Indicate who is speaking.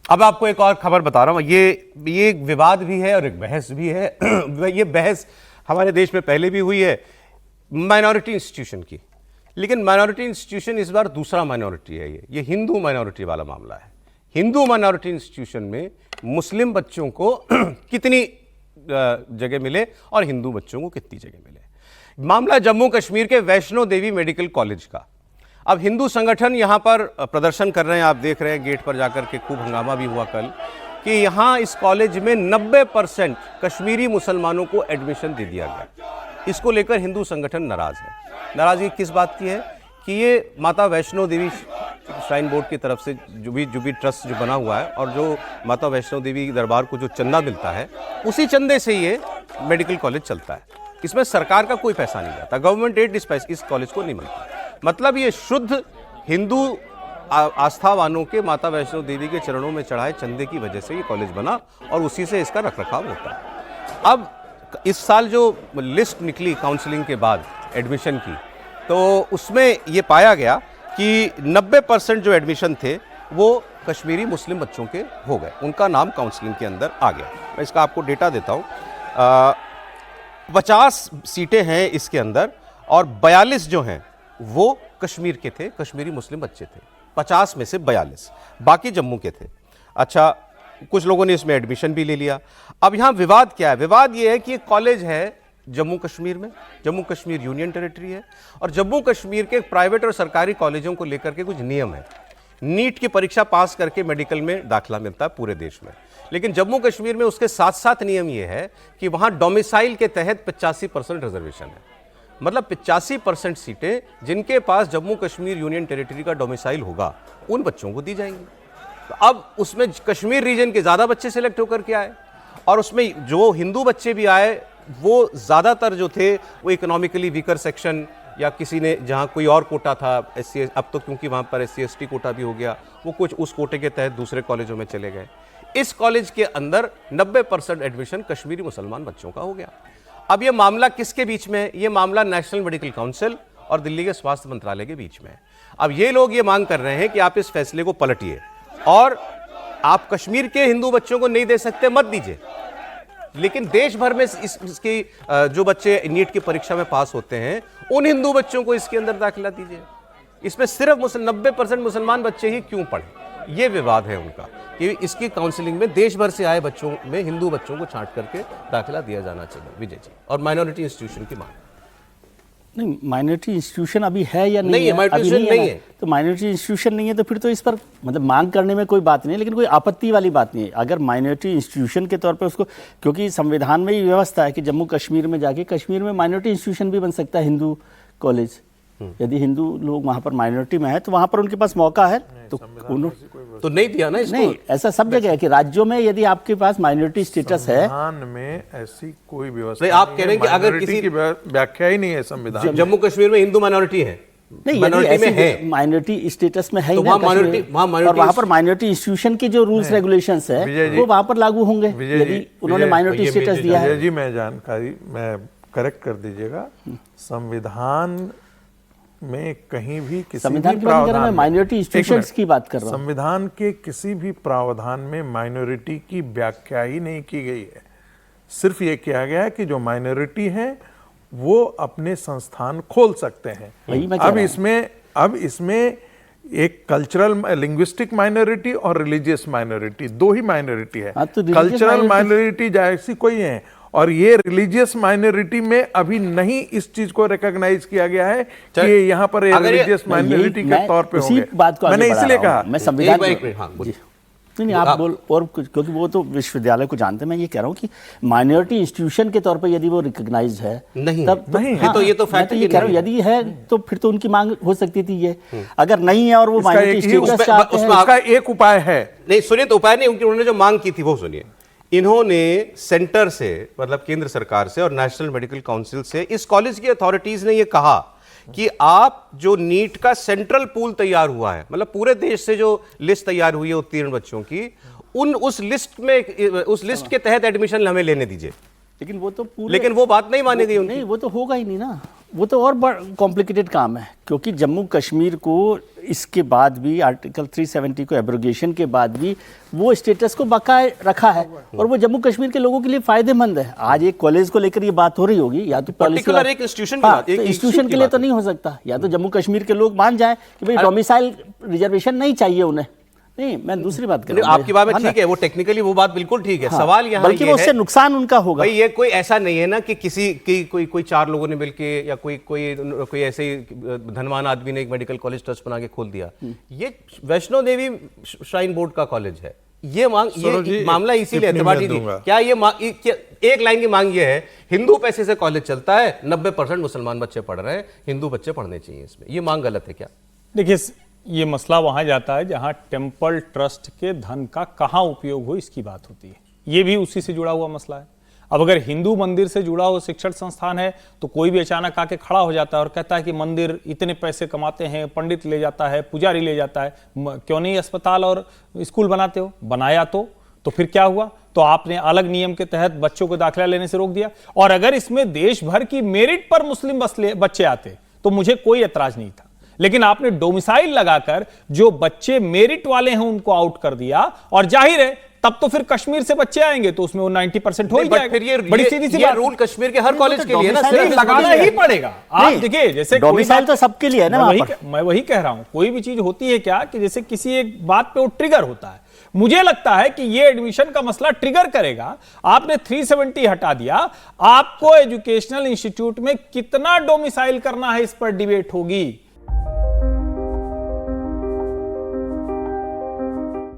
Speaker 1: अब आपको एक और खबर बता रहा हूं, ये एक विवाद भी है और एक बहस भी है। ये बहस हमारे देश में पहले भी हुई है माइनॉरिटी इंस्टीट्यूशन की, लेकिन माइनॉरिटी इंस्टीट्यूशन इस बार दूसरा माइनॉरिटी है। ये हिंदू माइनॉरिटी वाला मामला है। हिंदू माइनॉरिटी इंस्टीट्यूशन में मुस्लिम बच्चों को कितनी जगह मिले और हिंदू बच्चों को कितनी जगह मिले। मामला जम्मू कश्मीर के वैष्णो देवी मेडिकल कॉलेज का। अब हिंदू संगठन यहां पर प्रदर्शन कर रहे हैं, आप देख रहे हैं गेट पर जाकर के खूब हंगामा भी हुआ कल कि यहां इस कॉलेज में 90% कश्मीरी मुसलमानों को एडमिशन दे दिया गया। इसको लेकर हिंदू संगठन नाराज है। नाराजगी किस बात की है कि ये माता वैष्णो देवी श्राइन बोर्ड की तरफ से जो भी ट्रस्ट जो बना हुआ है और जो माता वैष्णो देवी दरबार को जो चंदा मिलता है उसी चंदे से ये मेडिकल कॉलेज चलता है। इसमें सरकार का कोई पैसा नहीं जाता, गवर्नमेंट एड इस कॉलेज को नहीं मिलता। मतलब ये शुद्ध हिंदू आस्थावानों के माता वैष्णो देवी के चरणों में चढ़ाए चंदे की वजह से ये कॉलेज बना और उसी से इसका रखरखाव होता है। अब इस साल जो लिस्ट निकली काउंसलिंग के बाद एडमिशन की, तो उसमें ये पाया गया कि 90% जो एडमिशन थे वो कश्मीरी मुस्लिम बच्चों के हो गए, उनका नाम काउंसलिंग के अंदर आ गया। मैं इसका आपको डेटा देता हूँ। 50 सीटें हैं इसके अंदर और 42 जो हैं वो कश्मीर के थे, कश्मीरी मुस्लिम बच्चे थे। 50 में से 42 बाकी जम्मू के थे। अच्छा, कुछ लोगों ने इसमें एडमिशन भी ले लिया। अब यहाँ विवाद क्या है? विवाद ये है कि एक कॉलेज है जम्मू कश्मीर में, जम्मू कश्मीर यूनियन टेरिटरी है, और जम्मू कश्मीर के प्राइवेट और सरकारी कॉलेजों को लेकर के कुछ नियम है। नीट की परीक्षा पास करके मेडिकल में दाखिला मिलता है पूरे देश में, लेकिन जम्मू कश्मीर में उसके साथ साथ नियम ये है कि वहाँ डोमिसाइल के तहत 85% रिजर्वेशन है। मतलब 85% सीटें जिनके पास जम्मू कश्मीर यूनियन टेरिटरी का डोमिसाइल होगा उन बच्चों को दी जाएंगी। तो अब उसमें कश्मीर रीजन के ज़्यादा बच्चे सेलेक्ट होकर के आए और उसमें जो हिंदू बच्चे भी आए वो ज़्यादातर जो थे वो इकोनॉमिकली वीकर सेक्शन या किसी ने जहाँ कोई और कोटा था SC, अब तो क्योंकि वहाँ पर SC ST कोटा भी हो गया, वो कुछ उस कोटे के तहत दूसरे कॉलेजों में चले गए। इस कॉलेज के अंदर 90% एडमिशन कश्मीरी मुसलमान बच्चों का हो गया। अब ये मामला किसके बीच में है? ये मामला नेशनल मेडिकल काउंसिल और दिल्ली के स्वास्थ्य मंत्रालय के बीच में है। अब ये लोग ये मांग कर रहे हैं कि आप इस फैसले को पलटिए और आप कश्मीर के हिंदू बच्चों को नहीं दे सकते, मत दीजिए, लेकिन देश भर में इसकी जो बच्चे नीट की परीक्षा में पास होते हैं उन हिंदू बच्चों को इसके अंदर दाखिला दीजिए। इसमें सिर्फ 90% मुसलमान बच्चे ही क्यों पढ़े? ये विवाद है उनका कि इसकी काउंसलिंग में देश भर से आए बच्चों में हिंदू बच्चों को छांट करके दाखिला दिया जाना चाहिए। विजय जी, और माइनॉरिटी इंस्टीट्यूशन की मांग।
Speaker 2: नहीं, माइनॉरिटी इंस्टीट्यूशन अभी है या नहीं है?
Speaker 1: अभी नहीं है।
Speaker 2: तो माइनॉरिटी इंस्टीट्यूशन नहीं है तो फिर तो इस पर मतलब मांग करने में कोई बात नहीं है, लेकिन कोई आपत्ति वाली बात नहीं है अगर माइनॉरिटी इंस्टीट्यूशन के तौर पे उसको, क्योंकि संविधान में ही व्यवस्था है कि जम्मू कश्मीर में जाके कश्मीर में माइनॉरिटी इंस्टीट्यूशन भी बन सकता है हिंदू कॉलेज। यदि हिंदू लोग वहाँ पर माइनॉरिटी में है तो वहाँ पर उनके पास मौका है,
Speaker 1: तो नहीं दिया ना इसको।
Speaker 2: नहीं, ऐसा सब जगह है कि राज्यों में यदि आपके पास माइनॉरिटी स्टेटस है,
Speaker 3: संविधान में ऐसी कोई व्यवस्था
Speaker 1: आप कह रहे हैं कि अगर किसी
Speaker 3: की व्याख्या ही नहीं है संविधान।
Speaker 1: जम्मू कश्मीर में हिंदू माइनॉरिटी है,
Speaker 2: नहीं,
Speaker 1: माइनॉरिटी में है,
Speaker 2: माइनॉरिटी स्टेटस में है
Speaker 1: तो
Speaker 2: वहाँ
Speaker 1: वहाँ
Speaker 2: पर माइनॉरिटी इंस्टीट्यूशन के जो रूल्स रेगुलेशंस है वो वहाँ पर लागू होंगे यदि उन्होंने माइनॉरिटी स्टेटस दिया है।
Speaker 3: जी, मैं करेक्ट कर दीजिएगा, संविधान में कहीं भी किसी भी प्रावधान,
Speaker 2: माइनॉरिटी इंस्टीट्यूशंस की बात कर रहा हूं,
Speaker 3: संविधान के किसी भी प्रावधान में माइनॉरिटी की व्याख्या ही नहीं की गई है। सिर्फ ये किया गया है कि जो माइनॉरिटी है वो अपने संस्थान खोल सकते हैं। अब इसमें एक कल्चरल लिंग्विस्टिक माइनॉरिटी और रिलीजियस माइनॉरिटी, दो ही माइनॉरिटी है। कल्चरल माइनॉरिटी जैसी कोई है और ये रिलीजियस माइनॉरिटी में अभी नहीं इस चीज को रिकॉग्नाइज किया गया है कि यहाँ पर रिलीजियस माइनॉरिटी के तौर पे होंगे। मैंने इसलिए कहा,
Speaker 2: मैं संविधान नहीं आप बोल और कुछ, क्योंकि वो तो विश्वविद्यालय को जानते हैं। मैं ये कह रहा हूँ कि माइनॉरिटी इंस्टीट्यूशन के तौर पे यदि वो रिकॉग्नाइज है
Speaker 1: नहीं,
Speaker 2: तब
Speaker 1: नहीं है, तो ये तो फैक्ट
Speaker 2: ये कह रहा हूँ यदि है तो फिर तो उनकी मांग हो सकती थी। ये अगर नहीं है और वो माइनॉरिटी स्टेटस चाहते हैं,
Speaker 3: उसका एक उपाय है।
Speaker 1: नहीं सुनिए, तो उपाय नहीं, उन्होंने जो मांग की थी वो सुनिए। इन्होंने सेंटर से, मतलब केंद्र सरकार से और नेशनल मेडिकल काउंसिल से, इस कॉलेज की अथॉरिटीज ने ये कहा कि आप जो नीट का सेंट्रल पूल तैयार हुआ है, मतलब पूरे देश से जो लिस्ट तैयार हुई है उत्तीर्ण बच्चों की, उस लिस्ट के तहत एडमिशन हमें लेने दीजिए।
Speaker 2: लेकिन वो तो
Speaker 1: लेकिन वो बात नहीं मानी गई उनकी।
Speaker 2: नहीं, वो तो होगा ही नहीं ना। वो तो और कॉम्प्लिकेटेड काम है, क्योंकि जम्मू कश्मीर को इसके बाद भी आर्टिकल 370 को एब्रोगेशन के बाद भी वो स्टेटस को बकाए रखा है, और वो जम्मू कश्मीर के लोगों के लिए फायदेमंद है। आज एक कॉलेज को लेकर ये बात हो रही होगी, या तो
Speaker 1: पर्टिकुलर एक इंस्टीट्यूशन की बात, एक
Speaker 2: इंस्टीट्यूशन के लिए तो नहीं हो सकता, या तो जम्मू कश्मीर के लोग मान जाए कि भाई डोमिसाइल रिजर्वेशन नहीं चाहिए उन्हें। नहीं, मैं दूसरी बात कर रहा हूं।
Speaker 1: आपकी बात में ठीक है, वो टेक्निकली वो बात बिल्कुल ठीक है। सवाल यहाँ
Speaker 2: बल्कि उससे नुकसान उनका होगा।
Speaker 1: भाई ये कोई ऐसा नहीं है ना कि किसी की कोई चार लोगों ने मिलके या कोई ऐसे ही धनवान आदमी ने एक मेडिकल कॉलेज ट्रस्ट बना के खोल दिया। ये वैष्णो देवी श्राइन बोर्ड का कॉलेज है। ये मामला इसीलिए त्रिपाठी जी, क्या ये एक लाइन की मांग ये है, हिंदू पैसे से कॉलेज चलता है, 90% मुसलमान बच्चे पढ़ रहे हैं, हिंदू बच्चे पढ़ने चाहिए इसमें, ये मांग गलत है क्या?
Speaker 4: देखिए, ये मसला वहां जाता है जहां टेम्पल ट्रस्ट के धन का कहां उपयोग हो, इसकी बात होती है। ये भी उसी से जुड़ा हुआ मसला है। अब अगर हिंदू मंदिर से जुड़ा हुआ शिक्षण संस्थान है तो कोई भी अचानक आके खड़ा हो जाता है और कहता है कि मंदिर इतने पैसे कमाते हैं, पंडित ले जाता है, पुजारी ले जाता है, क्यों नहीं अस्पताल और स्कूल बनाते हो? बनाया तो फिर क्या हुआ? तो आपने अलग नियम के तहत बच्चों को दाखिला लेने से रोक दिया। और अगर इसमें देश भर की मेरिट पर मुस्लिम बच्चे आते तो मुझे कोई एतराज नहीं था, लेकिन आपने डोमिसाइल लगाकर जो बच्चे मेरिट वाले हैं उनको आउट कर दिया, और जाहिर है तब तो फिर कश्मीर से बच्चे आएंगे तो उसमें वो 90% हो ही जाएगा।
Speaker 1: फिर ये
Speaker 4: बड़ी सीधी सी बात,
Speaker 1: रूल कश्मीर के हर कॉलेज के लिए ना,
Speaker 4: सिर्फ लगाना ही पड़ेगा। आप देखिए, जैसे
Speaker 2: डोमिसाइल तो सबके लिए है ना,
Speaker 4: मैं वही कह रहा हूं, कोई भी चीज होती है क्या कि जैसे किसी एक बात पे वो ट्रिगर होता है। मुझे लगता है कि ये एडमिशन का मसला ट्रिगर करेगा। आपने 370 हटा दिया, आपको एजुकेशनल इंस्टीट्यूट में कितना डोमिसाइल करना है इस पर डिबेट होगी।